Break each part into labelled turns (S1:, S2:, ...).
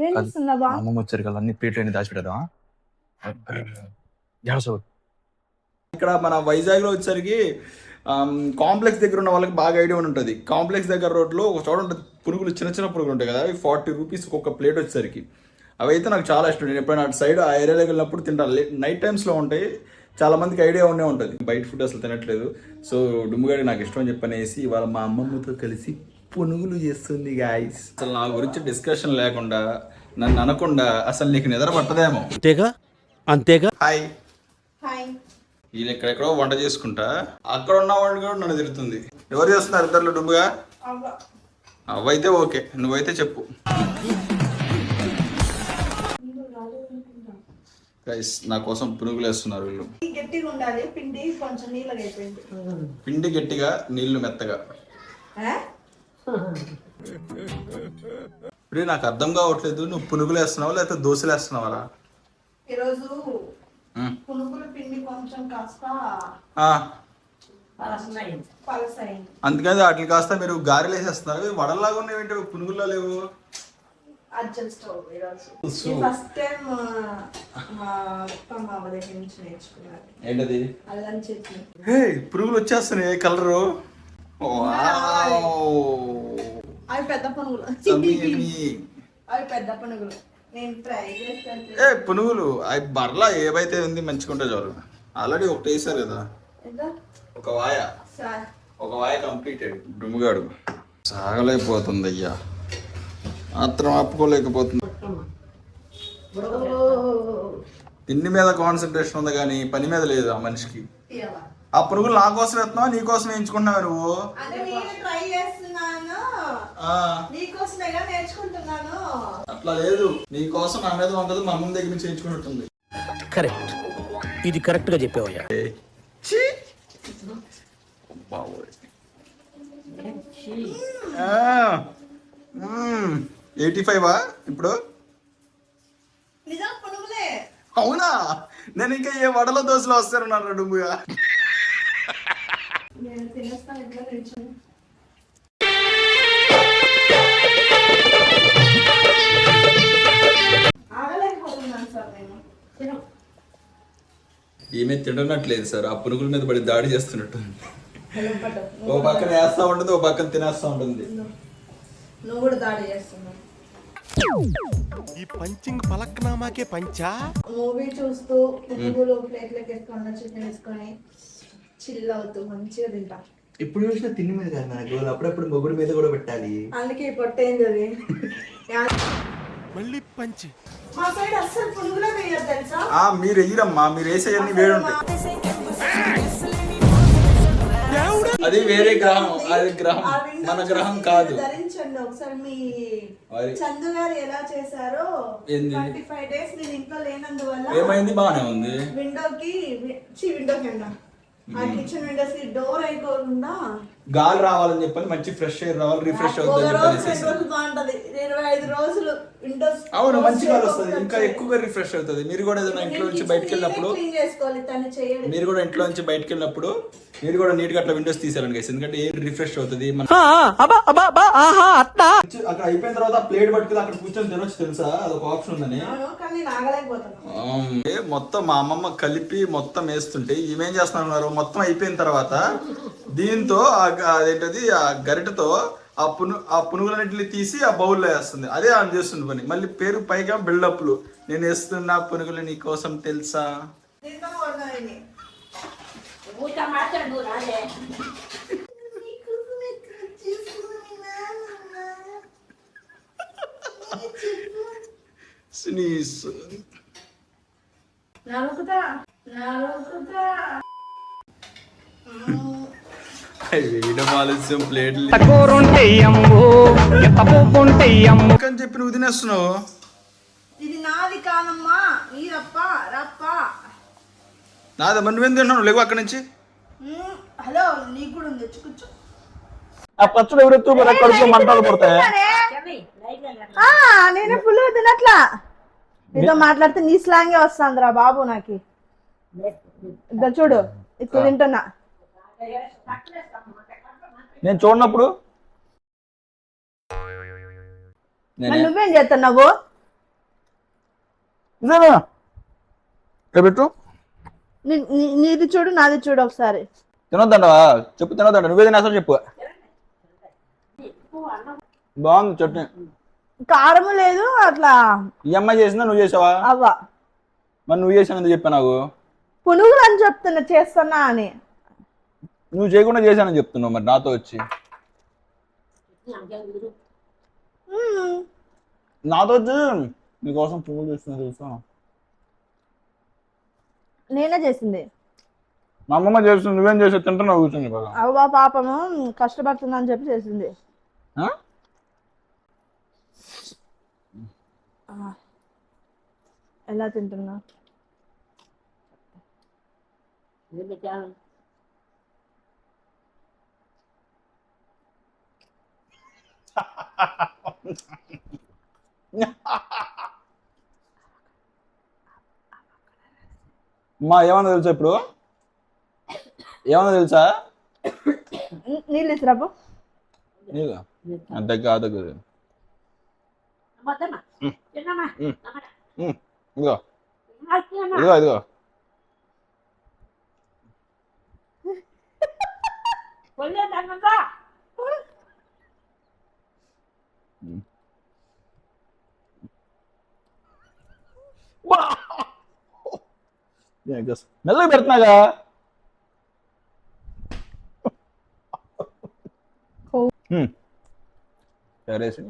S1: ఏం చేస్తున్నావా?
S2: అమ్మమ్మ వచ్చారు కదా, అన్ని ప్లేట్లు దాచిపెడదామా?
S3: ఇక్కడ మన వైజాగ్ లో వచ్చేసరికి కాంప్లెక్స్ దగ్గర ఉన్న వాళ్ళకి బాగా ఐడియా ఉంటుంది. కాంప్లెక్స్ దగ్గర రోడ్లో ఒక చోట ఉంటుంది, పునుగులు చిన్న చిన్న పునుగులు ఉంటాయి కదా, అవి 40 రూపీస్ ఒక ప్లేట్ వచ్చేసరికి. అవి అయితే నాకు చాలా ఇష్టం. నేను ఎప్పుడైనా అటు సైడ్ ఆ ఏరియాలోకి వెళ్ళినప్పుడు తింటాను. నైట్ టైమ్స్లో ఉంటాయి. చాలా మందికి ఐడియా ఉండే ఉంటుంది, బయట ఫుడ్ అసలు తినట్లేదు. సో డుమ్ముగాడి నాకు ఇష్టం అని చెప్పనేసి ఇవాళ మా అమ్మమ్మతో కలిసి పునుగులు చేస్తుంది గాయస్. అసలు నా గురించి డిస్కషన్ లేకుండా, నన్ను అనకుండా అసలు నీకు నిద్ర పట్టదేమో.
S2: అంతేగా.
S3: హాయ్.
S1: హాయ్.
S3: వీళ్ళు ఎక్కడెక్కడో వంట చేసుకుంటా, అక్కడ ఉన్న వాళ్ళు కూడా నన్ను తిరుగుతుంది. ఎవరు చేస్తున్నారు ఇద్దరు డుమ్ముగా? అవైతే ఓకే, నువ్వైతే చెప్పు. గైస్ నా కోసం పునుగులు వేస్తున్నారు వీళ్ళు.
S1: గట్టిగా ఉండాలి పిండి, కొంచెం నీళ్ళగా అయిపోయింది.
S3: పిండి గట్టిగా, నీళ్లు మెత్తగా. ఇప్పుడు నాకు అర్థం కావట్లేదు, నువ్వు పునుగులు వేస్తున్నావా లేకపోతే దోశలు వేస్తున్నావా?
S1: ఈరోజు పునుగుల పిండి కొంచెం కాస్త పలసైంది,
S3: అందుకని వాటిని కాస్త మీరు గారెలు వేసేస్తున్నారు. వడల్లాగా ఉన్నాయి, పునుగుల్లో లేవు.
S1: ఫస్ట్ టైం మా అత్తమ్మ దగ్గర నుంచి నేర్చుకున్నారు.
S3: ఏంటది?
S1: అల్లం చట్నీ.
S3: పునుగులు వచ్చేస్తున్నాయి కలరు.
S1: అవి పెద్ద పునుగులు, అవి పెద్ద పునుగులు. నేను ట్రై చేస్తాను.
S3: పునుగులు అవి బర్లా ఏవైతే ఉంది మంచిగా ఉంటాయి చాలు. ఆల్రెడీ ఒకటి వేసారు కదా, ఒక వాయ కంప్లీటెడ్. డుమ్ముగాడు సాగలేకపోతుంది అయ్యా, మాత్రం ఆపుకోలేకపోతుంది. తిండి మీద కాన్సన్ట్రేషన్ ఉంది కానీ పని మీద లేదు ఆ మనిషికి. ఆ పురుగులు నా కోసం వేస్తున్నావా, నీ కోసం వేయించుకుంటున్నావా నువ్వు? అట్లా లేదు, నీ కోసం నా మీద ఉంటుంది, మా అమ్మ దగ్గర నుంచి చేయించుకున్నట్టుంది.
S2: కరెక్ట్, ఇది కరెక్ట్ గా చెప్పావయ్యా.
S3: 85 ఇప్పుడు? అవునా? నేను ఇంకా ఏ వడల దోశలు వస్తారన్నారు డుమ్ముగా. ఏమీ తినట్లేదు సార్, ఆ పునుగుల మీద పడి దాడి చేస్తున్నట్టు. ఓ పక్కన వేస్తా ఉంటుంది, ఓ పక్కన తినేస్తా ఉంటుంది.
S1: నువ్వు కూడా దాడి చేస్తున్నావు.
S4: ఈ పంచింగ్ పలక్నామాకే పంచా.
S1: మూవీ చూస్తూ పునుగులు ప్లేట్లోకి వేసుకొని చికెన్ వేసుకొని చిల్ అవుతూ మంచిగా తింటా.
S3: ఇప్పుడు చూసినా తిండి మీద కాదు నాకు, అప్పుడప్పుడు మొగుడు మీద కూడా పెట్టాలి.
S1: అందుకే పొట్టేంది అది.
S4: మళ్ళీ పంచి.
S1: మా సైడ్ అస్సలు పునుగులే వేయదు తెలుసా.
S3: మీరు వేయరమ్మా, మీరు వేసేయన్నీ వేడి ఉంటాయి. అది వేరే గ్రహం, అది గ్రహం, మన గ్రహం కాదు.
S1: ధరించండి ఒకసారి. మీ చందు గారు ఎలా చేశారో 35 days నేను ఇంట్లో లేనందువల్ల
S3: ఏమైంది? బాగానే ఉంది.
S1: విండోకి అన్నా ఆ కిచెన్ విండోస్ కి డోర్ అయిపోకుండా
S3: గాలి రావాలని చెప్పని, మంచి ఫ్రెష్ ఎయిర్ రావాలి, రిఫ్రెష్ అవుతుంది.
S1: 2 బాగుంటది, 25 రోజులు విండోస్.
S3: అవును, మంచి గాలి వస్తుంది, ఇంకా ఎక్కువగా రిఫ్రెష్ అవుతుంది. మీరు కూడా ఏదైనా ఇంట్లో నుంచి బయటకు వెళ్ళినప్పుడు, మీరు కూడా ఇంట్లో నుంచి బయటకు వెళ్ళినప్పుడు మీరు కూడా నీట్ గా అట్లా విండోస్ తీసారండి గైస్, ఎందుకంటే ఎయిర్ రిఫ్రెష్ అవుతుంది. అక్కడ అయిపోయిన తర్వాత ప్లేట్ పట్టుకుని అక్కడ కూర్చొని తినొచ్చు తెలుసా, అదొక ఆప్షన్ ఉందని. మొత్తం మా అమ్మమ్మ కలిపి మొత్తం వేస్తుంటే ఈమెం చేస్తున్నారు, మొత్తం అయిపోయిన తర్వాత దీంతో అదేంటది ఆ గరిటతో ఆ పునుగులన్నింటినీ తీసి ఆ బౌల్లో వేస్తుంది. అదే ఆమె చేస్తుంది పని. మళ్ళీ పేరు పైగా బిల్డప్లు, నేను వేస్తున్నా పునుగులు నీ కోసం తెలుసా. వేయడం ఆలస్యం, ప్లేట్లు అని చెప్పి నువ్వు తినేస్తున్నావు.
S1: ఇది నాది కాదమ్మా,
S3: నాదే. మరి నువ్వేం తింటున్నావు? లేవు అక్కడి నుంచి.
S1: హలో, నీకు కూడా ఉంది, కూర్చో.
S3: ఆ పచ్చడి ఎవరెత్తు కడుపు మంటలు పడతాయి.
S1: నేనే పుల్లు తినట్లా, నీతో మాట్లాడితే నీ స్లాంగే వస్తుందిరా బాబు. నాకు ఇద్దరు చూడు, ఇప్పుడు తింటున్నా.
S3: నేను చూడనప్పుడు
S1: నువ్వేం చేస్తున్నావు?
S3: ఇదేనా ఇక్కడ పెట్టు.
S1: నీది చూడు నాది చూడు ఒకసారి.
S3: తినొద్దంటవా? చెప్పు తినొద్దంట. నువ్వే తినేస్తా చెప్పు. బాగుంది చట్నీ.
S1: కారము లేదు అట్లా.
S3: ఈ అమ్మాయి చేసిందా నువ్వు చేసావా?
S1: అవ్వ.
S3: మరి నువ్వు చేసాను ఎందుకు చెప్పా నాకు?
S1: పునుగులు అని చెప్తున్నా చేస్తున్నా అని.
S3: నువ్వు చేయకుండా చేశానని చెప్తున్నావు మరి నాతో వచ్చి. నాతో వచ్చి నీకోసం పువ్వులు చేస్తున్నా తెలుసా?
S1: నేనే చేసింది.
S3: మా అమ్మమ్మ చేస్తుంది, నువ్వేం చేసా తింటున్నావు కూర్చొని బాగా.
S1: అవ్వ పాపము కష్టపడుతుందని అని చెప్పి చేసింది. ఎలా తింటున్నా?
S3: మా ఏమన్నా తెలుసా ఇప్పుడు? ఏమన్నా తెలుసా?
S1: నీళ్ళు ఇస్తురాబు.
S3: నీళ్ళు అంత కాదు. ఇదిగో ఇదిగో ఇదిగో. మెల్లగా పెడుతున్నాగా. సరేసి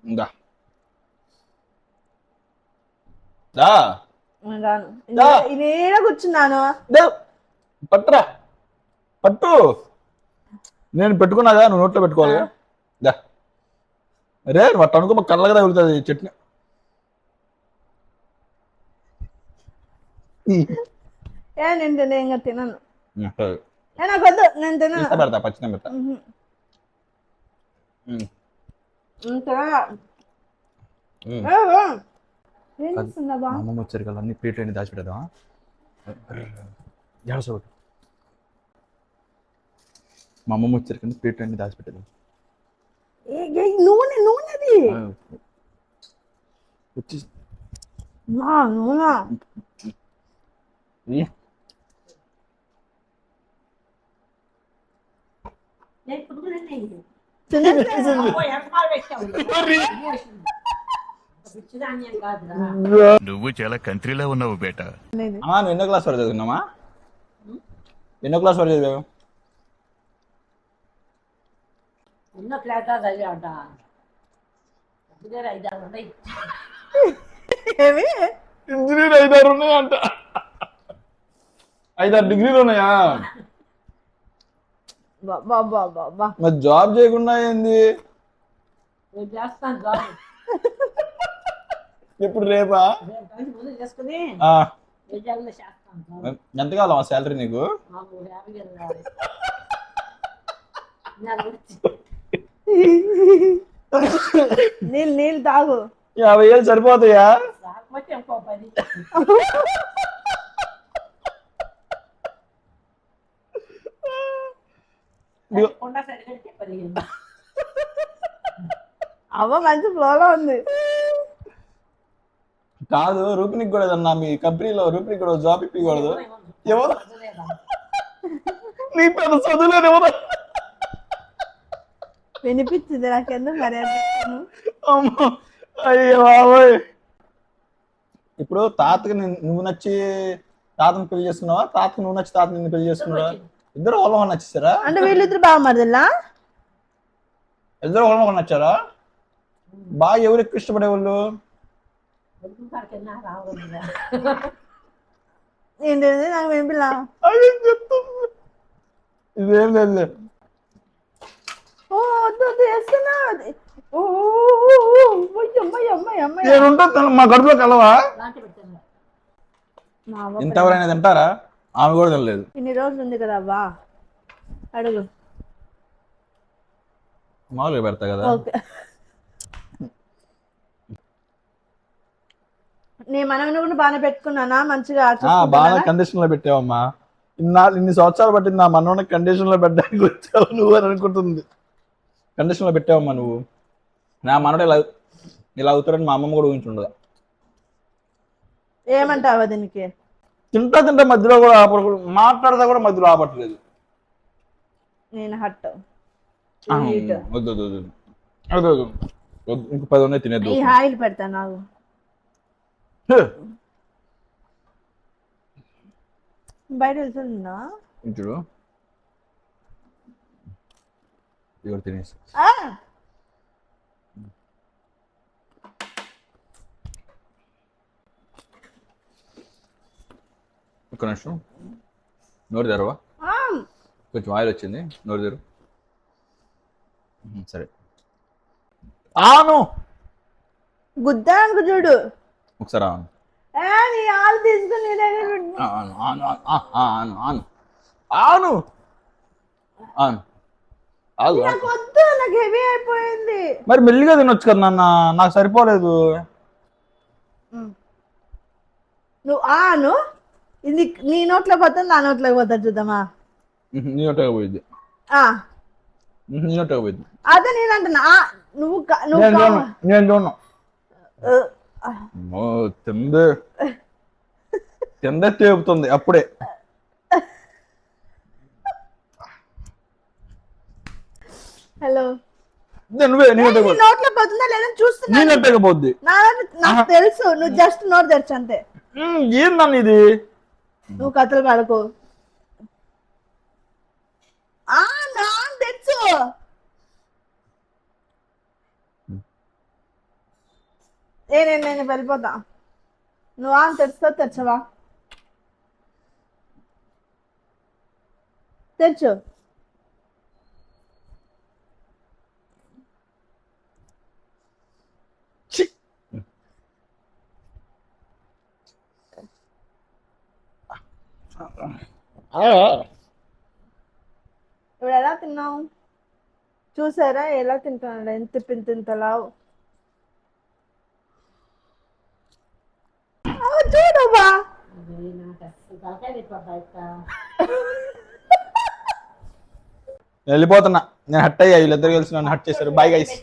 S3: ఇందా
S1: నేనే కూర్చున్నాను.
S3: పట్టురా పట్టు. నేను పెట్టుకున్నాగా, నువ్వు నోట్లో పెట్టుకోవాలి. దా అరే నువ్వు అట్ట అనుకో, కళ్ళగా తగులుతుంది చట్నీ.
S1: నేను ఇంకా తినను.
S3: సరే
S1: నాకు వద్దు, నేను తినను.
S3: పెడతా పచ్చినా పెడతా.
S1: ఏం చేస్తుందా బా?
S2: అమ్మమ్మ వచ్చారు కదా, అన్ని ప్లేట్లు అన్ని దాచిపెడదామా? జాగ్రత్త. మా అమ్మమ్మ వచ్చారు కానీ ప్లేట్లు అన్ని దాచిపెట్టేది.
S1: నూనెది
S2: వచ్చి
S1: నూనె.
S4: నువ్వు చాలా కంట్రీలో ఉన్నావు బేట.
S3: నువ్వు ఎన్నో క్లాస్ వరకు చదువుకున్నామా? ఎన్నో క్లాస్ వరకు చదివావు? ఇంజనీర్ 5-6 ఉన్నాయంట. 5-6 డిగ్రీలు ఉన్నాయా? మరి జాబ్ చేయకుండా ఏంది? ఇప్పుడు రేపా? ఎంత కావాలమ్మా శాలరీ నీకు?
S1: నీళ్ళు తాగు.
S3: 50,000 సరిపోతాయా?
S1: అవ్వ మంచి ఫ్లోలో ఉంది.
S3: కాదు రూపినికి కూడా అన్నా, మీ కంపెనీలో రూపినికి కూడా జాబ్ ఇప్పకూడదు? ఎవరు నీ పెద్ద చదువులేదు ఎవరు?
S1: వినిపించింది నాకెందుకు మరి.
S3: అయ్యో బాబోయ్. ఇప్పుడు తాతకి నువ్వు నచ్చి తాతని పెళ్లి చేసుకున్నావా? తాతకి నువ్వు నచ్చి తాత నిన్ను పెళ్లి చేసుకున్నావా? ఇద్దరు ఒకళ్ళ నచ్చేసారా?
S1: అంటే వీళ్ళిద్దరు బాగా మరిదిలా?
S3: ఇద్దరు ఒకళ్ళ నచ్చారా? బాగా ఎవరు ఎక్కువ ఇష్టపడే వాళ్ళు?
S1: ఏంటంటే నాకు వినిపిలా.
S3: ఇదేం లేదు. మా కడుపులో కలవా? ఇంతవరైనా తింటారా? ఆమె కూడా తినలేదు.
S1: ఇన్ని రోజులు ఉంది కదా అవ్వా, అడుగు.
S3: మామూలుగా పెడతా కదా.
S1: నీ మనవని కూడా బాగానే పెట్టుకున్నానా? మంచిగా
S3: బాగా కండిషన్ లో పెట్టావమ్మా. ఇన్ని సంవత్సరాలు పట్టింది నా మనవని కండిషన్ లో పెట్టడానికి వచ్చావు నువ్వు అని అనుకుంటుంది.
S2: కండిషన్లో పెట్టావమ్మా నువ్వు. నా మనడు ఇలా అవుతారని మా అమ్మమ్మ కూడా ఊహించుండదు.
S1: ఏమంటావా దీనికి?
S2: తింటా మధ్యలో కూడా మాట్లాడదా కూడా మధ్యలో ఆపట్లేదు.
S1: నేను హట్
S2: వద్దు ఇంక 10 ఉన్నాయి తినేద్దు.
S1: ఈ ఆయిల్ పెడతా నాకు. బయట వెళ్తుందా
S2: చూడు ఇవి తినేసి ఒక్క నిమిషం. నోరు తెరవా, కొంచెం ఆయిల్ వచ్చింది. నోరు తెరు. సరే ఆను
S1: గుద్దానికి చూడు
S2: ఒకసారి ఆను.
S1: నీ ఆలు తీసుకుని నీ దగ్గర పెట్టు.
S2: ఆను ఆను ఆను ఆను ఆను ఆను ఆగు.
S1: నాకు వద్దు, నాకు హెవీ అయిపోయింది.
S2: మరి మెల్లిగా తినొచ్చు కదా నాన్న, నాకు సరిపోలేదు.
S1: నువ్వు ఆను, ఇది నీ నోట్లో పోతుంది, నా నోట్లోకి పోతుంది చూద్దామా?
S2: నీ నోటగా పోయింది, నీ నోటగా పోయింది.
S1: అదే నేను అంటున్నా. నువ్వు
S2: నేను చూడను. తిందే తేపుతుంది అప్పుడే.
S1: హలో,
S2: నువ్వే నీ
S1: నోట్లో పోతుందా లేదని చూస్తున్నా.
S2: నీ నోటగా పోద్ది.
S1: నాకు తెలుసు, నువ్వు జస్ట్ నోరు తెరచు అంతే.
S2: ఏందన్న ఇది?
S1: నువ్వు కథలు పడకు. తెచ్చు. నేను వెళ్ళిపోతా. నువ్వు తెరుస్తావు, తెచ్చవా? తెచ్చు. ఇప్పుడు ఎలా తిన్నావు చూసారా? ఎలా తింటున్నాడు, ఎంత పింతలావు చూడవా?
S2: వెళ్ళిపోతున్నా నేను. హట్ అయ్యా, వీళ్ళిద్దరు కలిసి నన్ను హట్ చేశారు. Bye guys.